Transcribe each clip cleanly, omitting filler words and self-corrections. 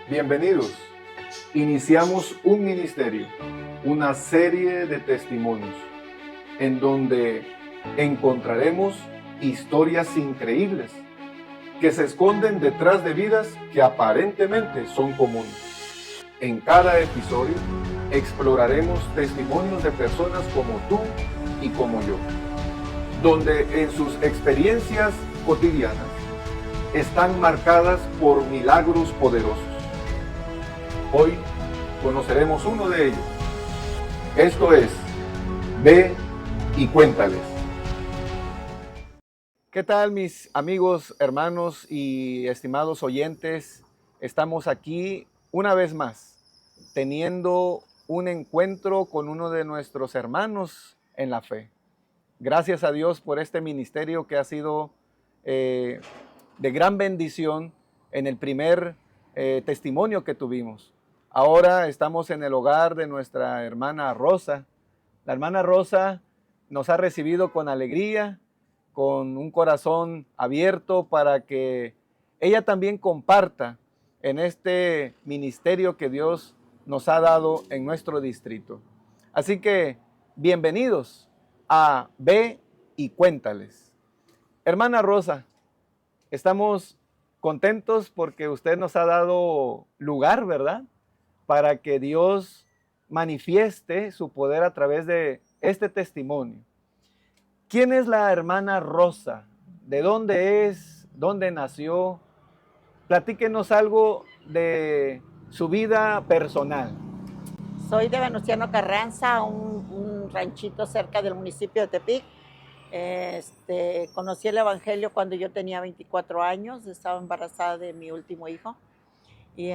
Bienvenidos. Iniciamos un ministerio, una serie de testimonios, en donde encontraremos historias increíbles que se esconden detrás de vidas que aparentemente son comunes. En cada episodio exploraremos testimonios de personas como tú y como yo, donde en sus experiencias cotidianas están marcadas por milagros poderosos. Hoy conoceremos uno de ellos. Esto es Ve y Cuéntales. ¿Qué tal, mis amigos, hermanos y estimados oyentes? Estamos aquí una vez más, teniendo un encuentro con uno de nuestros hermanos en la fe. Gracias a Dios por este ministerio que ha sido de gran bendición en el primer testimonio que tuvimos. Ahora estamos en el hogar de nuestra hermana Rosa. La hermana Rosa nos ha recibido con alegría, con un corazón abierto para que ella también comparta en este ministerio que Dios nos ha dado en nuestro distrito. Así que bienvenidos a Ve y Cuéntales. Hermana Rosa, estamos contentos porque usted nos ha dado lugar, ¿verdad?, para que Dios manifieste su poder a través de este testimonio. ¿Quién es la hermana Rosa? ¿De dónde es? ¿Dónde nació? Platíquenos algo de su vida personal. Soy de Venustiano Carranza, un ranchito cerca del municipio de Tepic. Conocí el Evangelio cuando yo tenía 24 años, estaba embarazada de mi último hijo. Y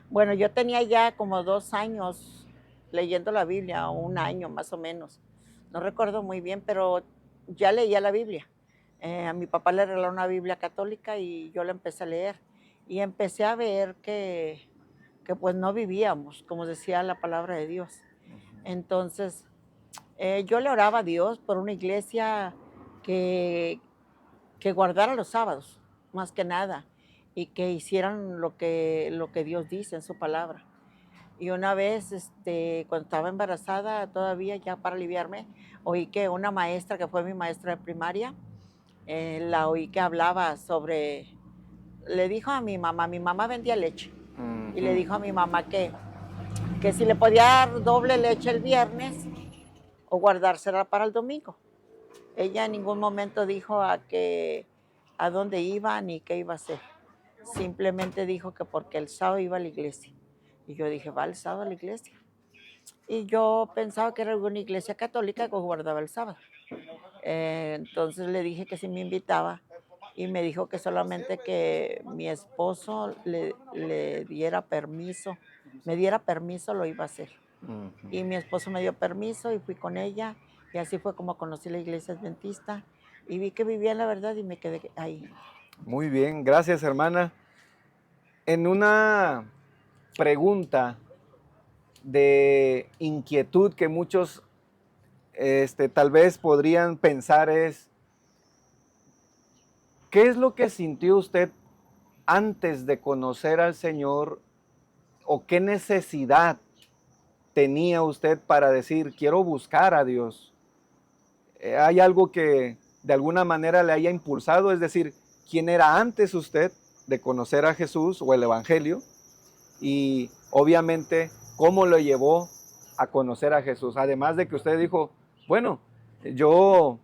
bueno, yo tenía ya como 2 años leyendo la Biblia, o 1 año más o menos. No recuerdo muy bien, pero ya leía la Biblia. A mi papá le regaló una Biblia católica y yo la empecé a leer. Y empecé a ver que pues no vivíamos, como decía la palabra de Dios. Entonces, yo le oraba a Dios por una iglesia que guardara los sábados, más que nada, y que hicieran lo que Dios dice en su palabra. Y una vez, cuando estaba embarazada, todavía ya para aliviarme, oí que una maestra, que fue mi maestra de primaria, la oí que hablaba sobre, le dijo a mi mamá vendía leche, y le dijo a mi mamá que si le podía dar doble leche el viernes o guardársela para el domingo. Ella en ningún momento dijo a dónde iba ni qué iba a hacer. Simplemente dijo que porque el sábado iba a la iglesia. Y yo dije, ¿va el sábado a la iglesia? Y yo pensaba que era alguna iglesia católica que guardaba el sábado. Entonces le dije que si me invitaba y me dijo que solamente que mi esposo le diera permiso, me diera permiso, lo iba a hacer. Y mi esposo me dio permiso y fui con ella, y así fue como conocí la iglesia adventista y vi que vivía en la verdad y me quedé ahí. Muy bien, gracias, hermana. En una pregunta de inquietud que muchos tal vez podrían pensar es, ¿qué es lo que sintió usted antes de conocer al Señor, o qué necesidad tenía usted para decir, quiero buscar a Dios? ¿Hay algo que de alguna manera le haya impulsado? Es decir, ¿quién era antes usted de conocer a Jesús o el Evangelio? Y obviamente, ¿cómo lo llevó a conocer a Jesús? Además de que usted dijo, bueno, yo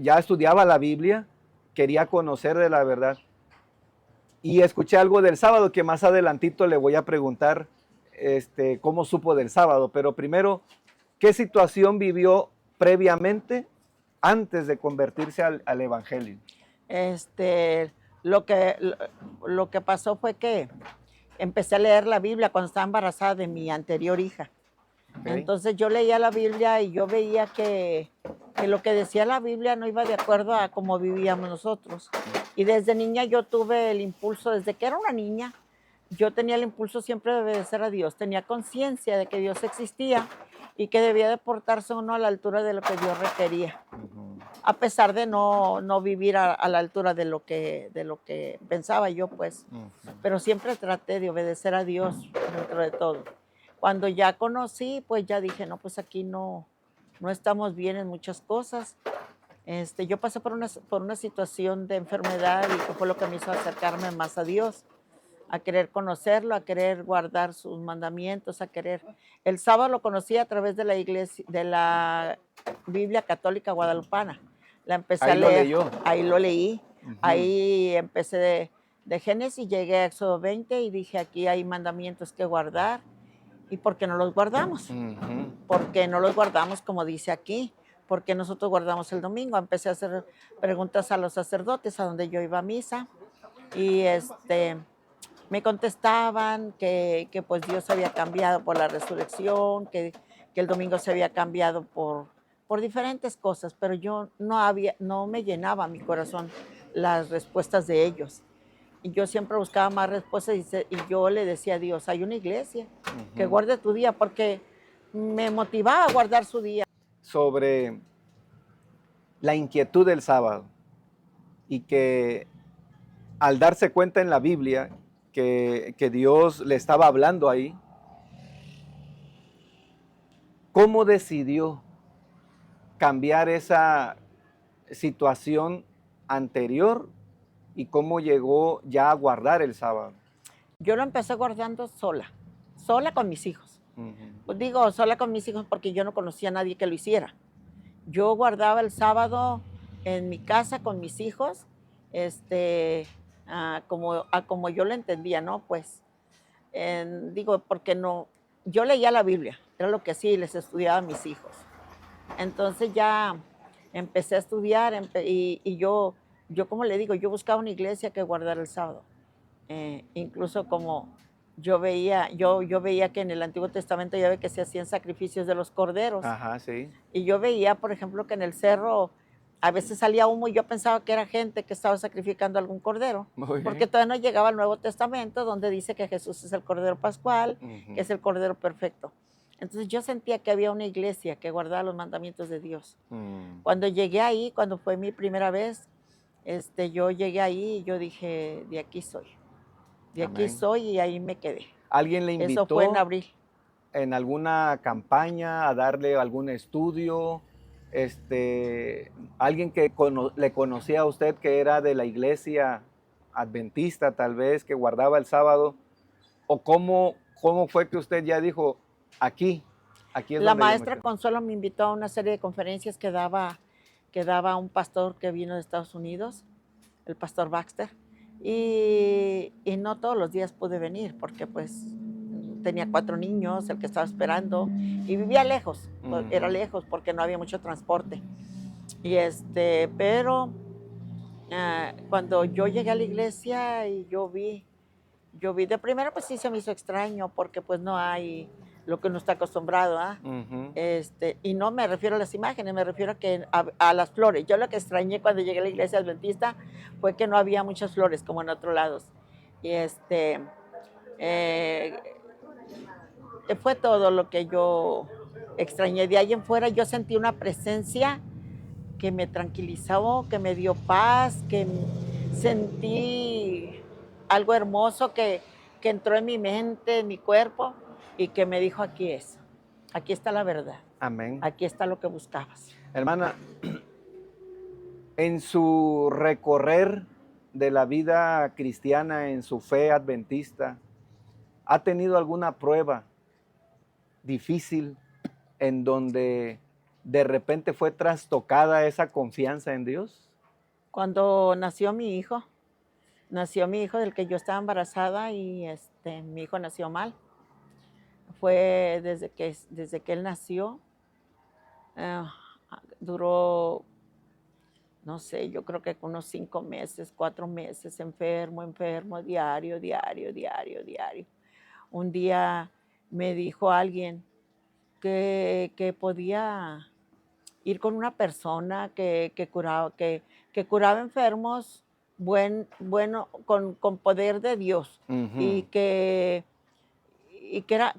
ya estudiaba la Biblia, quería conocer de la verdad. Y escuché algo del sábado que más adelantito le voy a preguntar cómo supo del sábado. Pero primero, ¿qué situación vivió previamente antes de convertirse al Evangelio? Lo que pasó fue que empecé a leer la Biblia cuando estaba embarazada de mi anterior hija. Okay. Entonces yo leía la Biblia y yo veía que lo que decía la Biblia no iba de acuerdo a cómo vivíamos nosotros. Y desde niña yo tuve el impulso, desde que era una niña, yo tenía el impulso siempre de obedecer a Dios. Tenía conciencia de que Dios existía y que debía de portarse uno a la altura de lo que Dios requería. a pesar de no vivir a la altura de lo que pensaba yo, pues. Ujú. Pero siempre traté de obedecer a Dios dentro de todo. Cuando ya conocí, pues ya dije, no, pues aquí no estamos bien en muchas cosas. Yo pasé por una situación de enfermedad y que fue lo que me hizo acercarme más a Dios, a querer conocerlo, a querer guardar sus mandamientos, a querer. El sábado lo conocí a través de la iglesia, de la Biblia Católica Guadalupana. La empecé a Ahí lo leer, leyó. ahí lo leí, Ujú. ahí empecé de Génesis, llegué a Éxodo 20 y dije, aquí hay mandamientos que guardar. ¿Y por qué no los guardamos? Ujú. ¿Por qué no los guardamos como dice aquí? ¿Por qué nosotros guardamos el domingo? Empecé a hacer preguntas a los sacerdotes a donde yo iba a misa y me contestaban que pues Dios había cambiado por la resurrección, que el domingo se había cambiado por diferentes cosas, pero yo no me llenaba mi corazón las respuestas de ellos. Y yo siempre buscaba más respuestas y yo le decía a Dios, hay una iglesia que Ujú. guarde tu día, porque me motivaba a guardar su día. Sobre la inquietud del sábado y que al darse cuenta en la Biblia que Dios le estaba hablando ahí, ¿cómo decidió cambiar esa situación anterior y cómo llegó ya a guardar el sábado? Yo lo empecé guardando sola con mis hijos. Ujú. Pues digo, sola con mis hijos porque yo no conocía a nadie que lo hiciera. Yo guardaba el sábado en mi casa con mis hijos, como yo lo entendía, ¿no? Pues, digo, porque no, yo leía la Biblia, era lo que sí les estudiaba a mis hijos. Entonces ya empecé a estudiar y yo como le digo, yo buscaba una iglesia que guardara el sábado. Incluso como yo veía que en el Antiguo Testamento ya ve que se hacían sacrificios de los corderos. Ajá, sí. Y yo veía, por ejemplo, que en el cerro a veces salía humo y yo pensaba que era gente que estaba sacrificando algún cordero, Muy porque bien. todavía no llegaba al Nuevo Testamento donde dice que Jesús es el Cordero Pascual, que Ujú. es el Cordero Perfecto. Entonces yo sentía que había una iglesia que guardaba los mandamientos de Dios. Mm. Cuando llegué ahí, cuando fue mi primera vez, yo llegué ahí y yo dije, de aquí Amén. soy y ahí me quedé. ¿Alguien le Eso fue en invitó abril. en alguna campaña a darle algún estudio? Alguien que le conocía a usted que era de la iglesia adventista, tal vez, que guardaba el sábado, o cómo fue que usted ya dijo, aquí, aquí es La donde yo me maestra quedo. Consuelo me invitó a una serie de conferencias que daba un pastor que vino de Estados Unidos, el pastor Baxter, y no todos los días pude venir porque pues tenía 4 niños, el que estaba esperando, y vivía lejos, pues, era Ujú. lejos porque no había mucho transporte. Y pero cuando yo llegué a la iglesia y yo vi de primero, pues sí se me hizo extraño porque pues no hay lo que uno está acostumbrado, ¿ah? Ujú. Y no me refiero a las imágenes, me refiero a las flores. Yo lo que extrañé cuando llegué a la iglesia adventista fue que no había muchas flores como en otros lados. Y eh, fue todo lo que yo extrañé. De ahí en fuera yo sentí una presencia que me tranquilizó, que me dio paz, sentí algo hermoso que entró en mi mente, en mi cuerpo y que me dijo, aquí está la verdad, Amén. aquí está lo que buscabas. Hermana, en su recorrer de la vida cristiana, en su fe adventista, ¿ha tenido alguna prueba difícil en donde de repente fue trastocada esa confianza en Dios? Cuando nació mi hijo del que yo estaba embarazada y mi hijo nació mal. Fue desde que él nació, eh, duró, no sé, yo creo que unos 5 meses, 4 meses, enfermo, enfermo, diario, diario, diario, diario. Un día me dijo alguien que podía ir con una persona que curaba enfermos bueno, con poder de Dios y Ujú.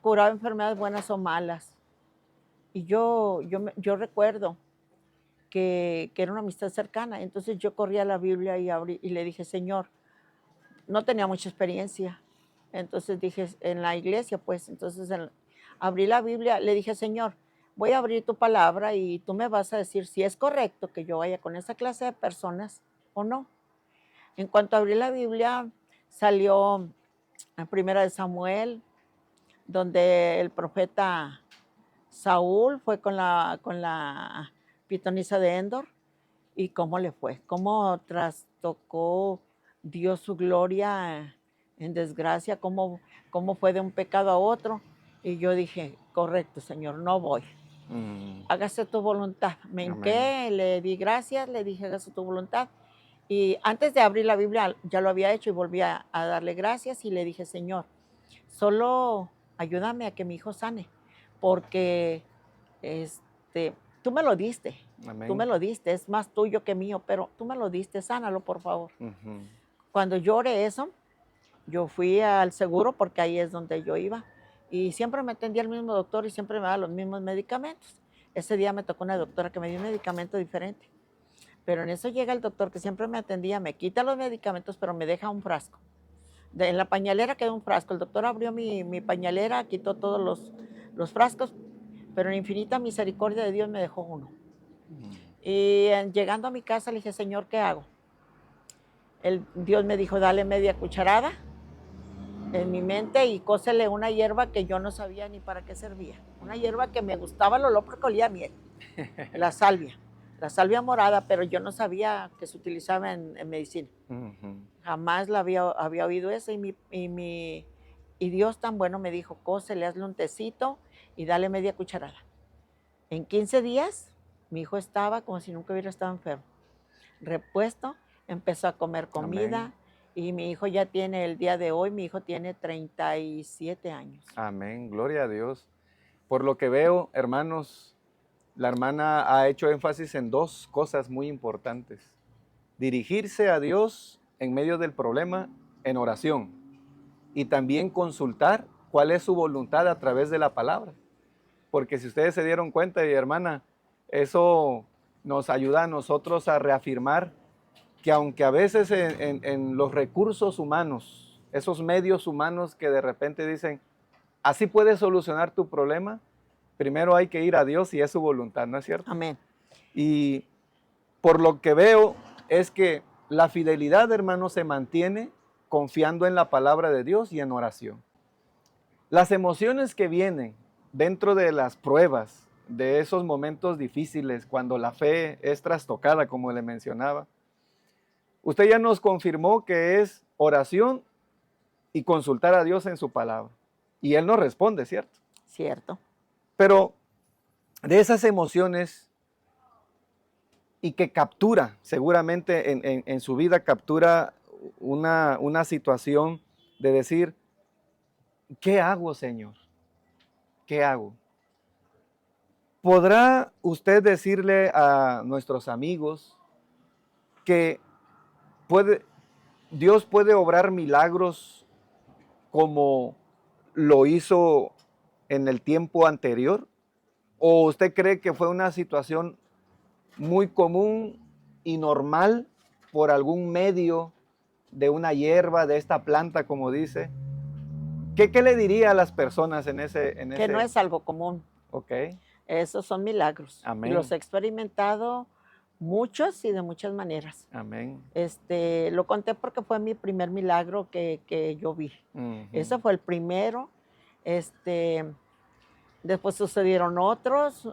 curaba enfermedades buenas o malas. Y yo recuerdo que era una amistad cercana. Entonces yo corrí a la Biblia y abrí y le dije, Señor, no tenía mucha experiencia. Entonces dije, en la iglesia, pues, entonces abrí la Biblia, le dije, Señor, voy a abrir tu palabra y tú me vas a decir si es correcto que yo vaya con esa clase de personas o no. En cuanto abrí la Biblia, salió en Primera de Samuel, donde el profeta Saúl fue con la pitonisa de Endor. ¿Y cómo le fue? ¿Cómo trastocó Dios su gloria en desgracia? ¿Cómo fue de un pecado a otro? Y yo dije, correcto, Señor, no voy. Hágase tu voluntad. Me Amén. hinqué, le di gracias, le dije, hágase tu voluntad. Y antes de abrir la Biblia, ya lo había hecho y volví a darle gracias y le dije, Señor, solo ayúdame a que mi hijo sane, porque este, tú me lo diste, tú me Amén. lo diste, es más tuyo que mío, pero tú me lo diste, sánalo, por favor. Ujú. Cuando yo oré eso, yo fui al seguro porque ahí es donde yo iba y siempre me atendía el mismo doctor y siempre me daba los mismos medicamentos. Ese día me tocó una doctora que me dio un medicamento diferente, pero en eso llega el doctor que siempre me atendía, me quita los medicamentos, pero me deja un frasco. En la pañalera quedó un frasco. El doctor abrió mi pañalera, quitó todos los frascos, pero en infinita misericordia de Dios me dejó uno. Y llegando a mi casa le dije, Señor, ¿qué hago? Dios me dijo, dale media cucharada en mi mente y cósele una hierba que yo no sabía ni para qué servía. Una hierba que me gustaba el olor porque olía a miel. La salvia morada, pero yo no sabía que se utilizaba en medicina. Jamás la había oído eso y Dios tan bueno me dijo, cósele, hazle un tecito y dale media cucharada. En 15 días, mi hijo estaba como si nunca hubiera estado enfermo. Repuesto, empezó a comer comida. Amén. Y mi hijo ya tiene, el día de hoy, mi hijo tiene 37 años. Amén. Gloria a Dios. Por lo que veo, hermanos, la hermana ha hecho énfasis en dos cosas muy importantes. Dirigirse a Dios en medio del problema en oración y también consultar cuál es su voluntad a través de la palabra. Porque si ustedes se dieron cuenta, hermana, eso nos ayuda a nosotros a reafirmar que aunque a veces en los recursos humanos, esos medios humanos que de repente dicen, así puedes solucionar tu problema, primero hay que ir a Dios y es su voluntad, ¿no es cierto? Amén. Y por lo que veo es que la fidelidad, hermano, se mantiene confiando en la palabra de Dios y en oración. Las emociones que vienen dentro de las pruebas, de esos momentos difíciles, cuando la fe es trastocada, como le mencionaba, usted ya nos confirmó que es oración y consultar a Dios en su palabra. Y Él nos responde, ¿cierto? Cierto. Pero de esas emociones y que captura, seguramente en su vida captura una situación de decir, ¿qué hago, Señor? ¿Qué hago? ¿Podrá usted decirle a nuestros amigos que Dios puede obrar milagros como lo hizo en el tiempo anterior? ¿O usted cree que fue una situación muy común y normal por algún medio de una hierba, de esta planta, como dice? ¿Qué le diría a las personas en ese? Que no es algo común. Ok, Esos son milagros. Y los amén, he experimentado muchos y de muchas maneras. amén. Lo conté porque fue mi primer milagro que yo vi. Ese fue el primero. Después sucedieron otros,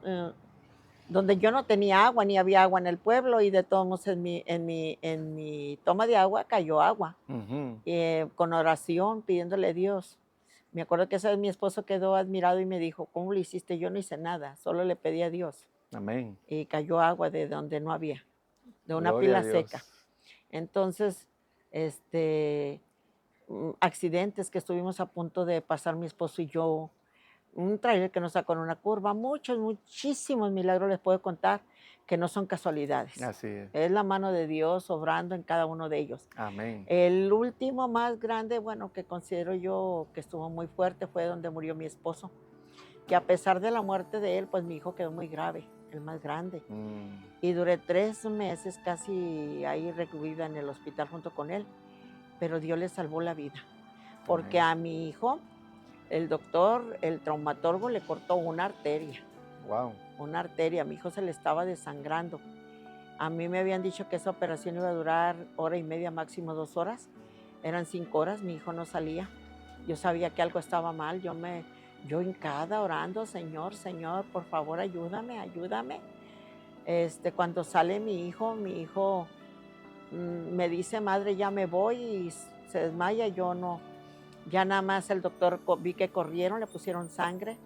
donde yo no tenía agua, ni había agua en el pueblo, y de todos modos en mi toma de agua cayó agua. Con oración, pidiéndole a Dios. Me acuerdo que esa vez mi esposo quedó admirado y me dijo, ¿cómo lo hiciste? Yo no hice nada, solo le pedí a Dios. Amén. Y cayó agua de donde no había, de una Gloria a pila Dios. seca. Entonces, accidentes que estuvimos a punto de pasar mi esposo y yo, un tráiler que nos sacó en una curva, muchísimos milagros les puedo contar que no son casualidades. Así es. Es la mano de Dios obrando en cada uno de ellos. Amén. El último más grande, bueno, que considero yo que estuvo muy fuerte fue donde murió mi esposo. que a pesar de la muerte de él, pues mi hijo quedó muy grave, el más grande. Y duré 3 meses casi ahí recluida en el hospital junto con él, pero Dios le salvó la vida, porque Amén. a mi hijo, el doctor, el traumatólogo le cortó una arteria. Wow. Una arteria, a mi hijo se le estaba desangrando. A mí me habían dicho que esa operación iba a durar 1 hora y media, máximo 2 horas. Eran 5 horas, mi hijo no salía. Yo sabía que algo estaba mal, yo hincada orando, Señor, Señor, por favor, ayúdame, ayúdame. Cuando sale mi hijo me dice, madre, ya me voy, y se desmaya. Yo no, ya nada más el doctor, vi que corrieron, le pusieron sangre.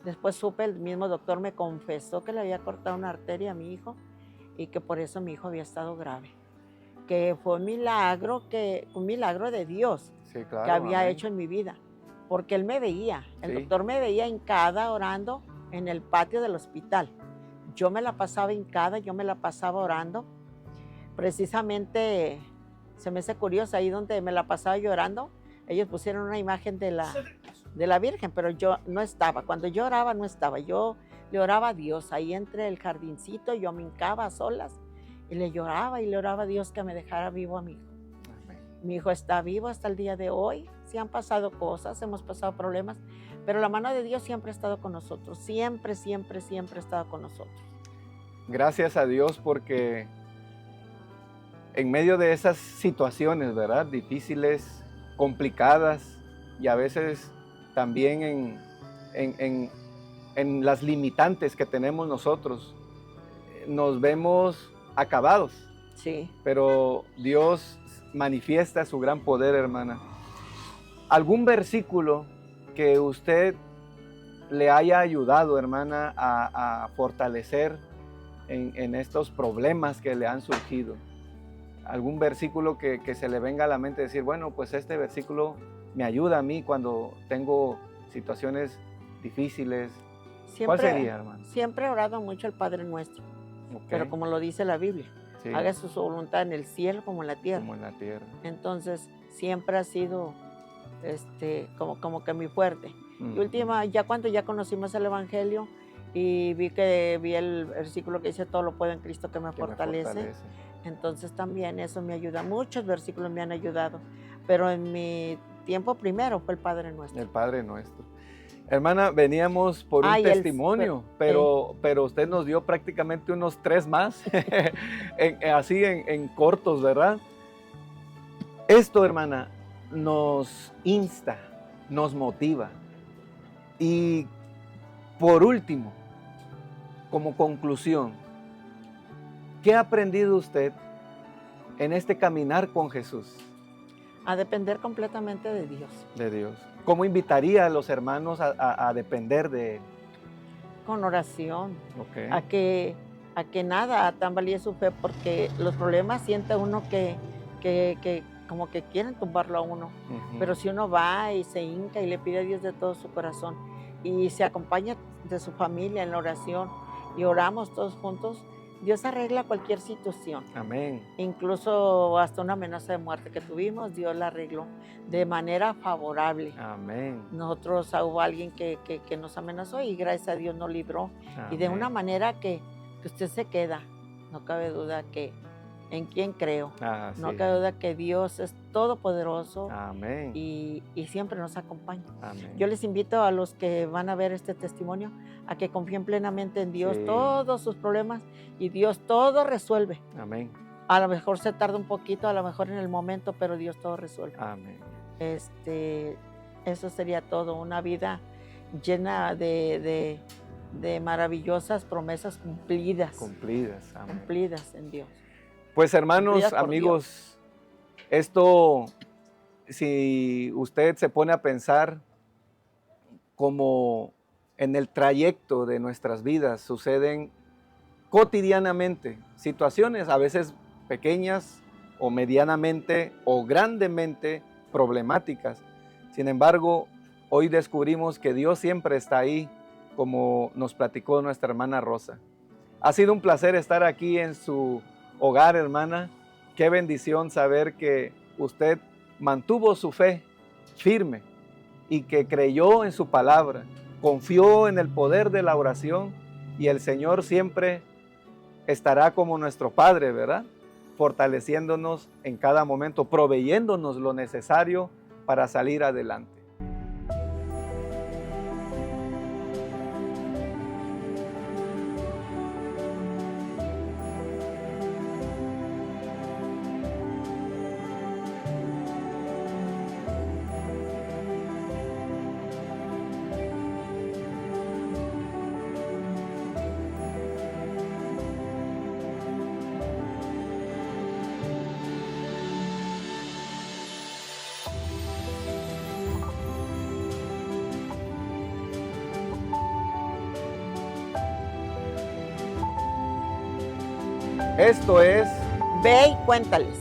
Después supe, el mismo doctor me confesó que le había cortado una arteria a mi hijo y que por eso mi hijo había estado grave. Que fue un milagro de Dios, Sí, claro. que había amén. hecho en mi vida, porque él me veía, el Sí. doctor me veía hincada orando en el patio del hospital. Yo me la pasaba hincada, yo me la pasaba orando. Precisamente se me hace curioso, ahí donde me la pasaba llorando, ellos pusieron una imagen de la Virgen, pero yo no estaba. Cuando yo oraba, no estaba. Yo le oraba a Dios, ahí entre el jardincito, yo me hincaba a solas y le oraba a Dios que me dejara vivo a mi hijo. Amén. Mi hijo está vivo hasta el día de hoy. Sí han pasado cosas, hemos pasado problemas, pero la mano de Dios siempre ha estado con nosotros. Siempre, siempre, siempre ha estado con nosotros. Gracias a Dios porque en medio de esas situaciones, ¿verdad? Difíciles, complicadas y a veces también en las limitantes que tenemos nosotros, nos vemos acabados, Sí. pero Dios manifiesta su gran poder, hermana. ¿Algún versículo que usted le haya ayudado, hermana, a fortalecer en estos problemas que le han surgido? ¿Algún versículo que se le venga a la mente, decir, bueno, pues este versículo me ayuda a mí cuando tengo situaciones difíciles? ¿Cuál sería, hermano? Siempre he orado mucho al Padre Nuestro, Okay. pero como lo dice la Biblia, Sí, hágase su voluntad en el cielo como en la tierra. como en la tierra. Entonces, siempre ha sido como que mi fuerte. Mm. Y ya cuando ya conocimos el Evangelio y vi el versículo que dice, todo lo puedo en Cristo que me fortalece. Entonces también eso me ayuda. Muchos versículos me han ayudado, pero en mi tiempo primero fue el Padre Nuestro. El Padre Nuestro. Hermana, veníamos por un testimonio, pero usted nos dio prácticamente unos 3 más, así en cortos, ¿verdad? Esto, hermana, nos insta, nos motiva. Y por último, como conclusión, ¿qué ha aprendido usted en este caminar con Jesús? A depender completamente de Dios. De Dios. ¿Cómo invitaría a los hermanos a depender de Él? Con oración. Okay. A que nada tambalee su fe, porque los problemas siente uno que como que quieren tumbarlo a uno. Pero si uno va y se hinca y le pide a Dios de todo su corazón y se acompaña de su familia en la oración y oramos todos juntos, Dios arregla cualquier situación. Amén. Incluso hasta una amenaza de muerte que tuvimos, Dios la arregló de manera favorable. Amén. Nosotros hubo alguien que nos amenazó y gracias a Dios nos libró. Amén. Y de una manera que usted se queda, no cabe duda que en quién creo. No cabe duda que Dios es todopoderoso. Amén. Y siempre nos acompaña. Amén. Yo les invito a los que van a ver este testimonio a que confíen plenamente en Dios, Sí. todos sus problemas, y Dios todo resuelve. Amén. A lo mejor se tarda un poquito, a lo mejor en el momento, pero Dios todo resuelve. Amén. Eso sería todo, una vida llena de maravillosas promesas cumplidas. Cumplidas. Amén. Cumplidas en Dios. Pues hermanos, Cumplidas por amigos, esto, si usted se pone a pensar como en el trayecto de nuestras vidas suceden cotidianamente situaciones a veces pequeñas o medianamente o grandemente problemáticas. Sin embargo, hoy descubrimos que Dios siempre está ahí, como nos platicó nuestra hermana Rosa. Ha sido un placer estar aquí en su hogar, hermana. Qué bendición saber que usted mantuvo su fe firme y que creyó en su palabra confió en el poder de la oración y el Señor siempre estará como nuestro Padre, ¿verdad? Fortaleciéndonos en cada momento, proveyéndonos lo necesario para salir adelante. Esto es Ve y cuéntales.